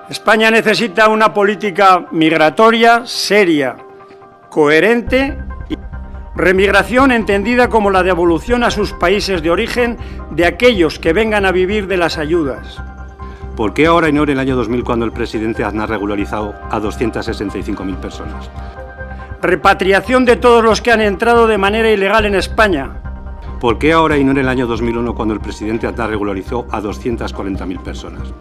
España necesita una política migratoria seria, coherente y remigración entendida como la devolución a sus países de origen de aquellos que vengan a vivir de las ayudas. ¿Por qué ahora y no en el año 2000 cuando el presidente Aznar ha regularizado a 265.000 personas? Repatriación de todos los que han entrado de manera ilegal en España. ¿Por qué ahora y no en el año 2001 cuando el presidente Aznar regularizó a 240.000 personas?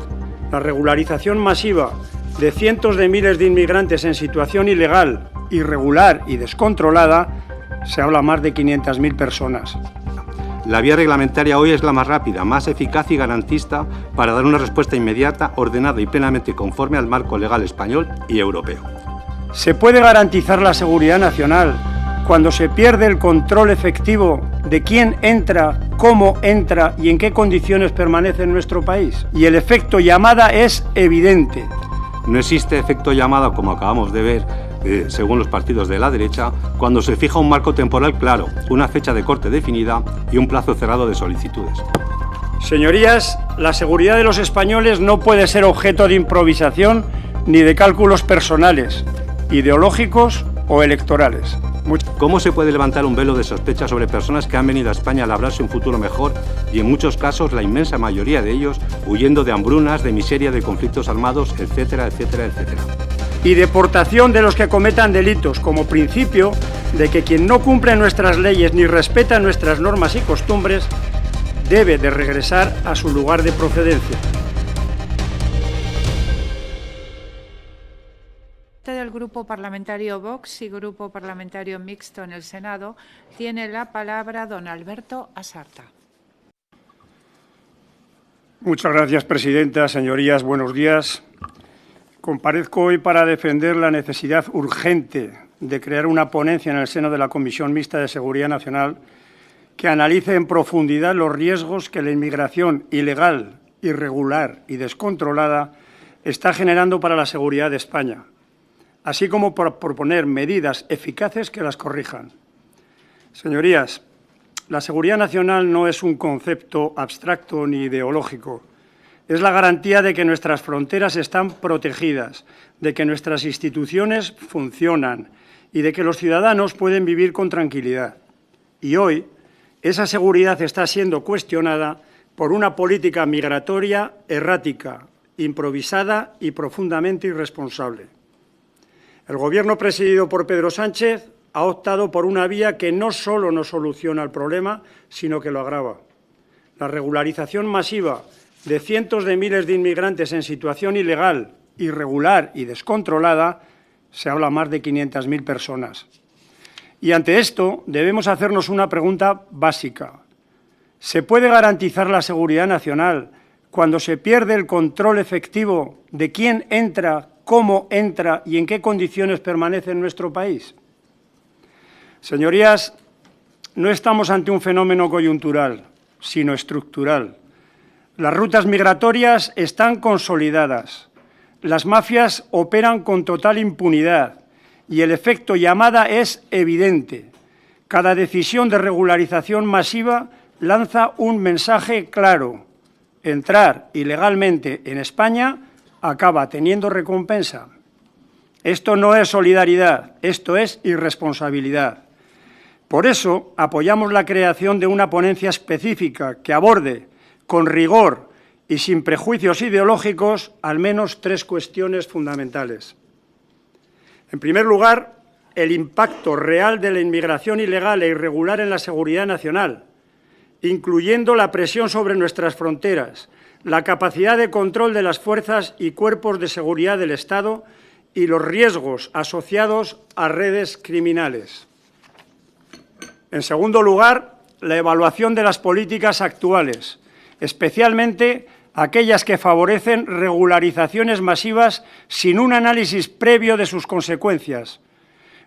La regularización masiva de cientos de miles de inmigrantes en situación ilegal, irregular y descontrolada, se habla más de 500.000 personas. La vía reglamentaria hoy es la más rápida, más eficaz y garantista para dar una respuesta inmediata, ordenada y plenamente conforme al marco legal español y europeo. ¿Se puede garantizar la seguridad nacional cuando se pierde el control efectivo de quién entra, cómo entra y en qué condiciones permanece en nuestro país? Y el efecto llamada es evidente. No existe efecto llamada, como acabamos de ver, según los partidos de la derecha, cuando se fija un marco temporal claro, una fecha de corte definida y un plazo cerrado de solicitudes. Señorías, la seguridad de los españoles no puede ser objeto de improvisación ni de cálculos personales, ideológicos o electorales. ¿Cómo se puede levantar un velo de sospecha sobre personas que han venido a España a labrarse un futuro mejor y en muchos casos la inmensa mayoría de ellos huyendo de hambrunas, de miseria, de conflictos armados, etcétera, etcétera, etcétera? Y deportación de los que cometan delitos, como principio de que quien no cumple nuestras leyes ni respeta nuestras normas y costumbres debe de regresar a su lugar de procedencia. Del Grupo Parlamentario Vox y Grupo Parlamentario Mixto en el Senado, tiene la palabra don Alberto Asarta. Muchas gracias, presidenta. Señorías, buenos días. Comparezco hoy para defender la necesidad urgente de crear una ponencia en el seno de la Comisión Mixta de Seguridad Nacional que analice en profundidad los riesgos que la inmigración ilegal, irregular y descontrolada está generando para la seguridad de España, así como por proponer medidas eficaces que las corrijan. Señorías, la seguridad nacional no es un concepto abstracto ni ideológico. Es la garantía de que nuestras fronteras están protegidas, de que nuestras instituciones funcionan y de que los ciudadanos pueden vivir con tranquilidad. Y hoy, esa seguridad está siendo cuestionada por una política migratoria errática, improvisada y profundamente irresponsable. El Gobierno presidido por Pedro Sánchez ha optado por una vía que no solo no soluciona el problema, sino que lo agrava. La regularización masiva de cientos de miles de inmigrantes en situación ilegal, irregular y descontrolada, se habla más de 500.000 personas. Y ante esto debemos hacernos una pregunta básica. ¿Se puede garantizar la seguridad nacional cuando se pierde el control efectivo de quién entra, cómo entra y en qué condiciones permanece en nuestro país? Señorías, no estamos ante un fenómeno coyuntural, sino estructural. Las rutas migratorias están consolidadas, las mafias operan con total impunidad y el efecto llamada es evidente. Cada decisión de regularización masiva lanza un mensaje claro: entrar ilegalmente en España acaba teniendo recompensa. Esto no es solidaridad, esto es irresponsabilidad. Por eso apoyamos la creación de una ponencia específica que aborde con rigor y sin prejuicios ideológicos al menos tres cuestiones fundamentales. En primer lugar, el impacto real de la inmigración ilegal e irregular en la seguridad nacional, incluyendo la presión sobre nuestras fronteras, la capacidad de control de las fuerzas y cuerpos de seguridad del Estado y los riesgos asociados a redes criminales. En segundo lugar, la evaluación de las políticas actuales, especialmente aquellas que favorecen regularizaciones masivas sin un análisis previo de sus consecuencias.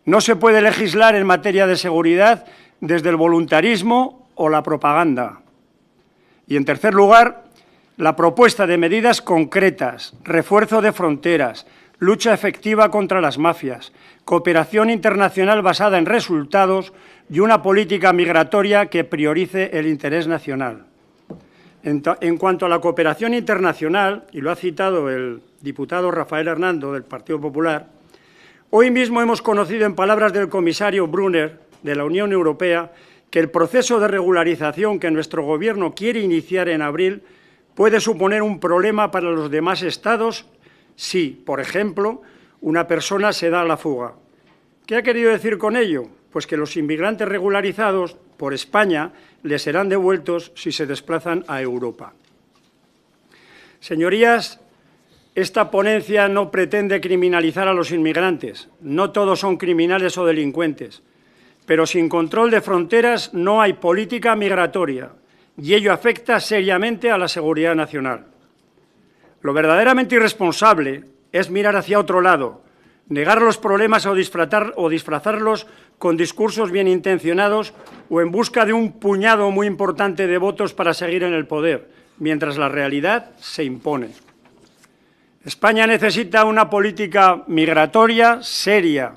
No se puede legislar en materia de seguridad desde el voluntarismo o la propaganda. Y, en tercer lugar, la propuesta de medidas concretas, refuerzo de fronteras, lucha efectiva contra las mafias, cooperación internacional basada en resultados y una política migratoria que priorice el interés nacional. En cuanto a la cooperación internacional, y lo ha citado el diputado Rafael Hernando, del Partido Popular, hoy mismo hemos conocido en palabras del comisario Brunner, de la Unión Europea, que el proceso de regularización que nuestro Gobierno quiere iniciar en abril puede suponer un problema para los demás Estados si, por ejemplo, una persona se da a la fuga. ¿Qué ha querido decir con ello? Pues que los inmigrantes regularizados por España les serán devueltos si se desplazan a Europa. Señorías, esta ponencia no pretende criminalizar a los inmigrantes. No todos son criminales o delincuentes. Pero sin control de fronteras no hay política migratoria y ello afecta seriamente a la seguridad nacional. Lo verdaderamente irresponsable es mirar hacia otro lado, negar los problemas o disfrazarlos con discursos bien intencionados o en busca de un puñado muy importante de votos para seguir en el poder, mientras la realidad se impone. España necesita una política migratoria seria,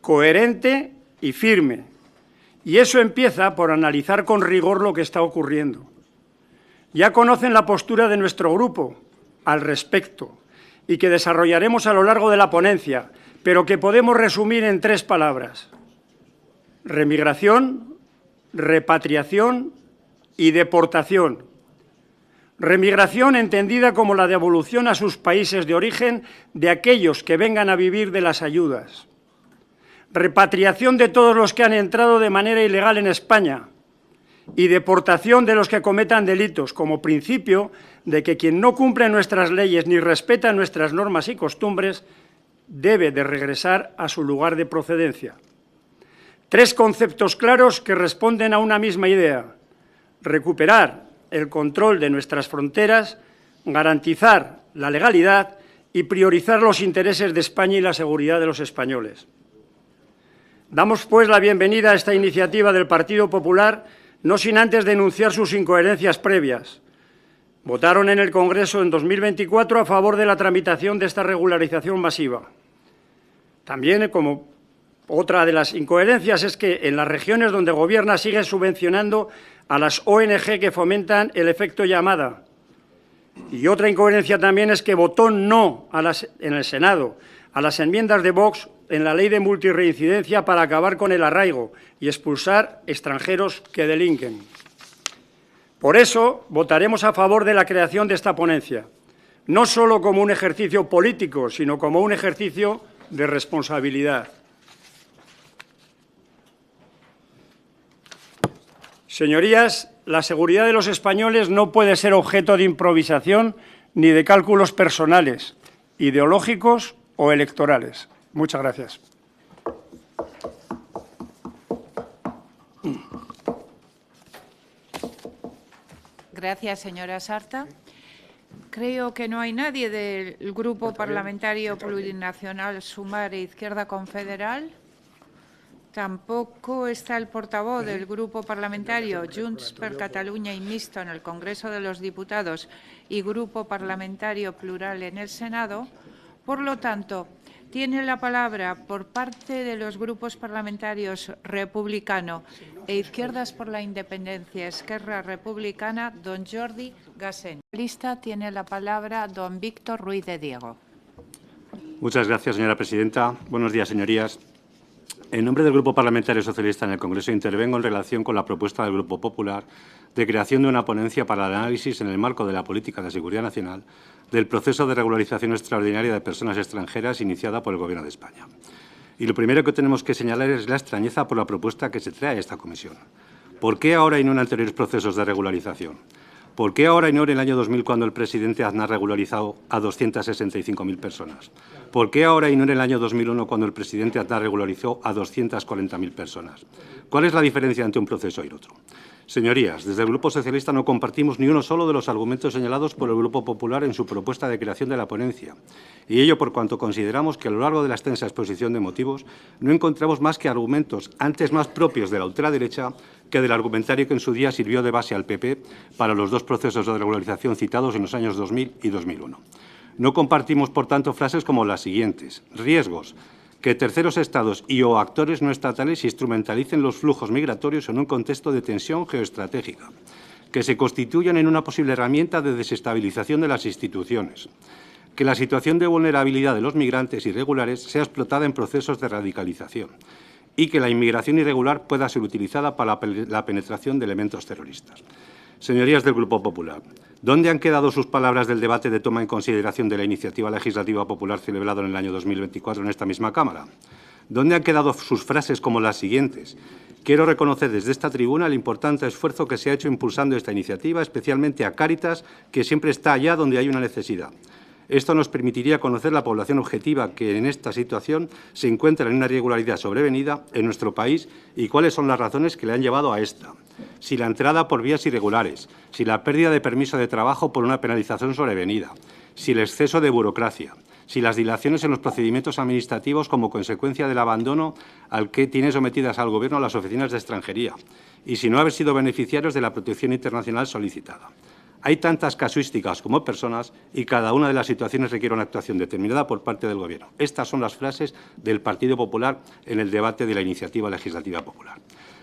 coherente y firme. Y eso empieza por analizar con rigor lo que está ocurriendo. Ya conocen la postura de nuestro grupo al respecto y que desarrollaremos a lo largo de la ponencia, pero que podemos resumir en 3 palabras: remigración, repatriación y deportación. Remigración entendida como la devolución a sus países de origen de aquellos que vengan a vivir de las ayudas. Repatriación de todos los que han entrado de manera ilegal en España y deportación de los que cometan delitos, como principio de que quien no cumple nuestras leyes ni respeta nuestras normas y costumbres debe de regresar a su lugar de procedencia. 3 conceptos claros que responden a una misma idea: recuperar el control de nuestras fronteras, garantizar la legalidad y priorizar los intereses de España y la seguridad de los españoles. Damos, pues, la bienvenida a esta iniciativa del Partido Popular, no sin antes denunciar sus incoherencias previas. Votaron en el Congreso en 2024 a favor de la tramitación de esta regularización masiva. También, como otra de las incoherencias, es que en las regiones donde gobierna sigue subvencionando a las ONG que fomentan el efecto llamada. Y otra incoherencia también es que votó no en el Senado a las enmiendas de Vox en la ley de multirreincidencia para acabar con el arraigo y expulsar extranjeros que delinquen. Por eso votaremos a favor de la creación de esta ponencia, no solo como un ejercicio político, sino como un ejercicio de responsabilidad. Señorías, la seguridad de los españoles no puede ser objeto de improvisación ni de cálculos personales, ideológicos o electorales. Muchas gracias. Gracias, señora Sarta. Creo que no hay nadie del Grupo Parlamentario Plurinacional Sumar e Izquierda Confederal. Tampoco está el portavoz del Grupo Parlamentario Junts per Catalunya y Mixto en el Congreso de los Diputados y Grupo Parlamentario Plural en el Senado. Por lo tanto, tiene la palabra por parte de los grupos parlamentarios Republicano e Izquierdas por la Independencia, Esquerra Republicana, don Jordi Gassén. Lista tiene la palabra don Víctor Ruiz de Diego. Muchas gracias, señora presidenta. Buenos días, señorías. En nombre del Grupo Parlamentario Socialista en el Congreso intervengo en relación con la propuesta del Grupo Popular de creación de una ponencia para el análisis en el marco de la política de seguridad nacional del proceso de regularización extraordinaria de personas extranjeras iniciada por el Gobierno de España. Y lo primero que tenemos que señalar es la extrañeza por la propuesta que se trae a esta comisión. ¿Por qué ahora y no en anteriores procesos de regularización? ¿Por qué ahora y no en el año 2000 cuando el presidente Aznar ha regularizado a 265.000 personas? ¿Por qué ahora y no en el año 2001 cuando el presidente Aznar regularizó a 240.000 personas? ¿Cuál es la diferencia entre un proceso y otro? Señorías, desde el Grupo Socialista no compartimos ni uno solo de los argumentos señalados por el Grupo Popular en su propuesta de creación de la ponencia, y ello por cuanto consideramos que a lo largo de la extensa exposición de motivos no encontramos más que argumentos antes más propios de la ultraderecha que del argumentario que en su día sirvió de base al PP para los 2 procesos de regularización citados en los años 2000 y 2001. No compartimos, por tanto, frases como las siguientes: riesgos, que terceros estados y o actores no estatales instrumentalicen los flujos migratorios en un contexto de tensión geoestratégica. que se constituyan en una posible herramienta de desestabilización de las instituciones, que la situación de vulnerabilidad de los migrantes irregulares sea explotada en procesos de radicalización y que la inmigración irregular pueda ser utilizada para la penetración de elementos terroristas. Señorías del Grupo Popular, ¿dónde han quedado sus palabras del debate de toma en consideración de la iniciativa legislativa popular celebrado en el año 2024 en esta misma Cámara? ¿Dónde han quedado sus frases como las siguientes? Quiero reconocer desde esta tribuna el importante esfuerzo que se ha hecho impulsando esta iniciativa, especialmente a Cáritas, que siempre está allá donde hay una necesidad. Esto nos permitiría conocer la población objetiva que en esta situación se encuentra en una irregularidad sobrevenida en nuestro país y cuáles son las razones que le han llevado a esta. Si la entrada por vías irregulares, si la pérdida de permiso de trabajo por una penalización sobrevenida, si el exceso de burocracia, si las dilaciones en los procedimientos administrativos como consecuencia del abandono al que tienen sometidas al Gobierno las oficinas de extranjería y si no haber sido beneficiarios de la protección internacional solicitada. Hay tantas casuísticas como personas y cada una de las situaciones requiere una actuación determinada por parte del Gobierno. Estas son las frases del Partido Popular en el debate de la iniciativa legislativa popular.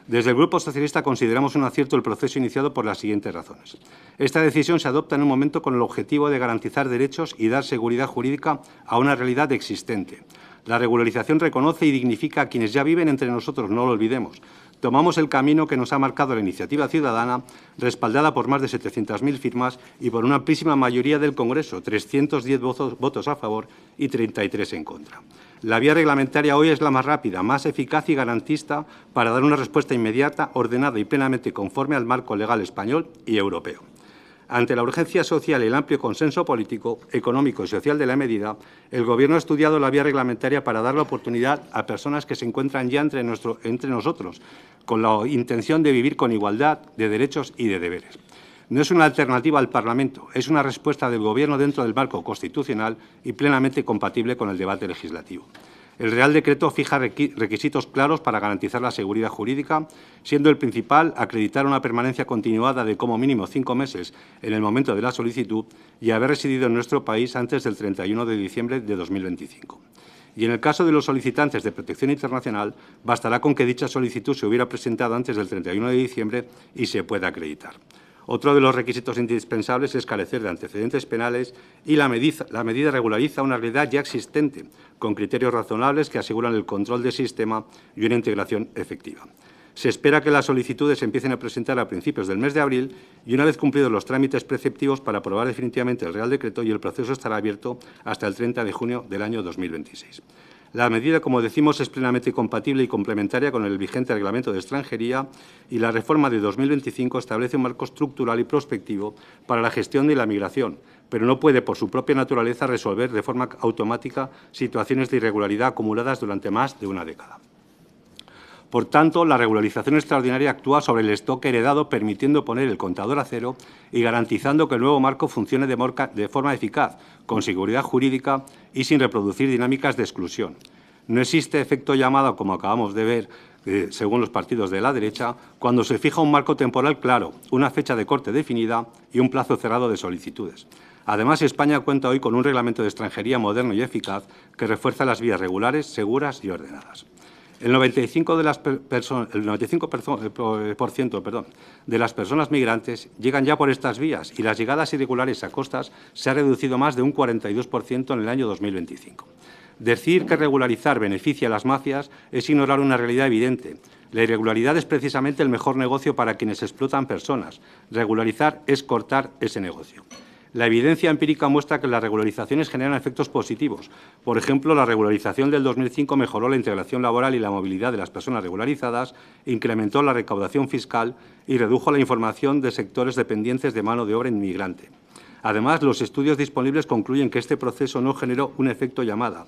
Desde el Grupo Socialista consideramos un acierto el proceso iniciado por las siguientes razones. Esta decisión se adopta en un momento con el objetivo de garantizar derechos y dar seguridad jurídica a una realidad existente. La regularización reconoce y dignifica a quienes ya viven entre nosotros, no lo olvidemos. Tomamos el camino que nos ha marcado la iniciativa ciudadana, respaldada por más de 700.000 firmas y por una amplísima mayoría del Congreso, 310 votos a favor y 33 en contra. La vía reglamentaria hoy es la más rápida, más eficaz y garantista para dar una respuesta inmediata, ordenada y plenamente conforme al marco legal español y europeo. Ante la urgencia social y el amplio consenso político, económico y social de la medida, el Gobierno ha estudiado la vía reglamentaria para dar la oportunidad a personas que se encuentran ya entre nosotros, con la intención de vivir con igualdad de derechos y de deberes. No es una alternativa al Parlamento, es una respuesta del Gobierno dentro del marco constitucional y plenamente compatible con el debate legislativo. El Real Decreto fija requisitos claros para garantizar la seguridad jurídica, siendo el principal acreditar una permanencia continuada de como mínimo 5 meses en el momento de la solicitud y haber residido en nuestro país antes del 31 de diciembre de 2025. Y en el caso de los solicitantes de protección internacional, bastará con que dicha solicitud se hubiera presentado antes del 31 de diciembre y se pueda acreditar. Otro de los requisitos indispensables es carecer de antecedentes penales y la medida regulariza una realidad ya existente, con criterios razonables que aseguran el control del sistema y una integración efectiva. Se espera que las solicitudes se empiecen a presentar a principios del mes de abril y una vez cumplidos los trámites preceptivos para aprobar definitivamente el Real Decreto y el proceso estará abierto hasta el 30 de junio del año 2026. La medida, como decimos, es plenamente compatible y complementaria con el vigente Reglamento de Extranjería y la reforma de 2025 establece un marco estructural y prospectivo para la gestión de la migración, pero no puede, por su propia naturaleza, resolver de forma automática situaciones de irregularidad acumuladas durante más de una década. Por tanto, la regularización extraordinaria actúa sobre el stock heredado, permitiendo poner el contador a cero y garantizando que el nuevo marco funcione de forma eficaz, con seguridad jurídica y sin reproducir dinámicas de exclusión. No existe efecto llamada, como acabamos de ver, según los partidos de la derecha, cuando se fija un marco temporal claro, una fecha de corte definida y un plazo cerrado de solicitudes. Además, España cuenta hoy con un reglamento de extranjería moderno y eficaz que refuerza las vías regulares, seguras y ordenadas. El 95% de las personas migrantes llegan ya por estas vías y las llegadas irregulares a costas se ha reducido más de un 42% en el año 2025. Decir que regularizar beneficia a las mafias es ignorar una realidad evidente. La irregularidad es precisamente el mejor negocio para quienes explotan personas. Regularizar es cortar ese negocio. La evidencia empírica muestra que las regularizaciones generan efectos positivos. Por ejemplo, la regularización del 2005 mejoró la integración laboral y la movilidad de las personas regularizadas, incrementó la recaudación fiscal y redujo la información de sectores dependientes de mano de obra inmigrante. Además, los estudios disponibles concluyen que este proceso no generó un efecto llamada.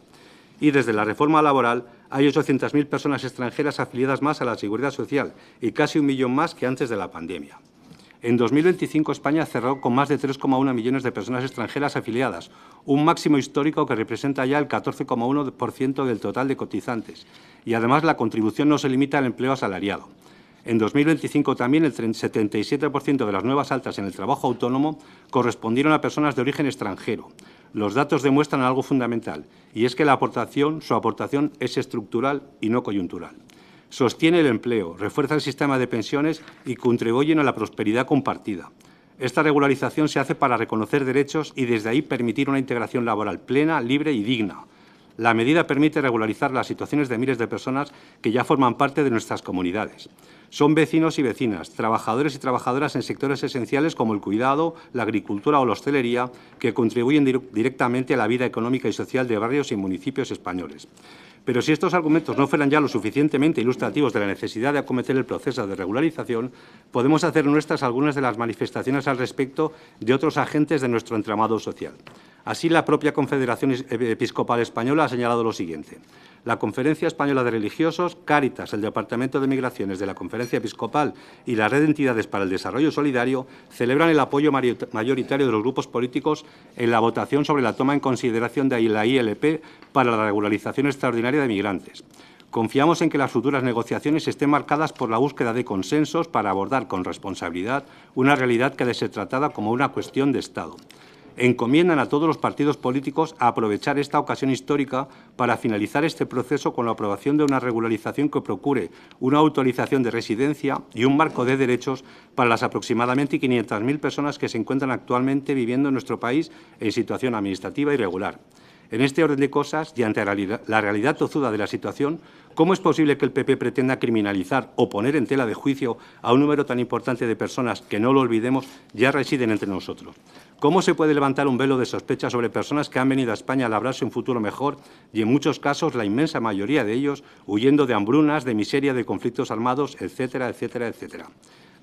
Y desde la reforma laboral hay 800.000 personas extranjeras afiliadas más a la Seguridad Social y casi 1 millón más que antes de la pandemia. En 2025 España cerró con más de 3,1 millones de personas extranjeras afiliadas, un máximo histórico que representa ya el 14,1% del total de cotizantes. Y además la contribución no se limita al empleo asalariado. En 2025 también el 77% de las nuevas altas en el trabajo autónomo correspondieron a personas de origen extranjero. Los datos demuestran algo fundamental, y es que su aportación es estructural y no coyuntural. sostiene el empleo, refuerza el sistema de pensiones y contribuyen a la prosperidad compartida. Esta regularización se hace para reconocer derechos y desde ahí permitir una integración laboral plena, libre y digna. La medida permite regularizar las situaciones de miles de personas que ya forman parte de nuestras comunidades. Son vecinos y vecinas, trabajadores y trabajadoras en sectores esenciales como el cuidado, la agricultura o la hostelería, que contribuyen directamente a la vida económica y social de barrios y municipios españoles. Pero si estos argumentos no fueran ya lo suficientemente ilustrativos de la necesidad de acometer el proceso de regularización, podemos hacer nuestras algunas de las manifestaciones al respecto de otros agentes de nuestro entramado social. Así, la propia Confederación Episcopal Española ha señalado lo siguiente. La Conferencia Española de Religiosos, Cáritas, el Departamento de Migraciones de la Conferencia Episcopal y la Red de Entidades para el Desarrollo Solidario celebran el apoyo mayoritario de los grupos políticos en la votación sobre la toma en consideración de la ILP para la regularización extraordinaria de migrantes. Confiamos en que las futuras negociaciones estén marcadas por la búsqueda de consensos para abordar con responsabilidad una realidad que ha de ser tratada como una cuestión de Estado. Encomiendan a todos los partidos políticos a aprovechar esta ocasión histórica para finalizar este proceso con la aprobación de una regularización que procure una autorización de residencia y un marco de derechos para las aproximadamente 500.000 personas que se encuentran actualmente viviendo en nuestro país en situación administrativa irregular. En este orden de cosas y ante la realidad tozuda de la situación, ¿cómo es posible que el PP pretenda criminalizar o poner en tela de juicio a un número tan importante de personas que, no lo olvidemos, ya residen entre nosotros? ¿Cómo se puede levantar un velo de sospecha sobre personas que han venido a España a labrarse un futuro mejor y, en muchos casos, la inmensa mayoría de ellos huyendo de hambrunas, de miseria, de conflictos armados, etcétera, etcétera, etcétera?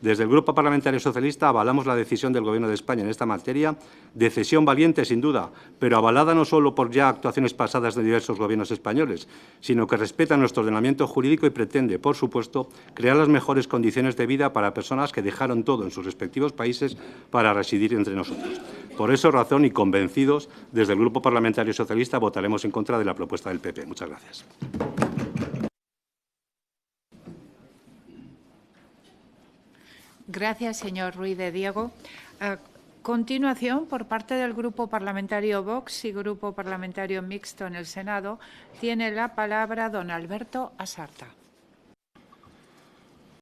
Desde el Grupo Parlamentario Socialista avalamos la decisión del Gobierno de España en esta materia, decisión valiente sin duda, pero avalada no solo por ya actuaciones pasadas de diversos gobiernos españoles, sino que respeta nuestro ordenamiento jurídico y pretende, por supuesto, crear las mejores condiciones de vida para personas que dejaron todo en sus respectivos países para residir entre nosotros. Por esa razón y convencidos, desde el Grupo Parlamentario Socialista votaremos en contra de la propuesta del PP. Muchas gracias. Gracias, señor Ruiz de Diego. A continuación, por parte del Grupo Parlamentario Vox y Grupo Parlamentario Mixto en el Senado, tiene la palabra don Alberto Asarta.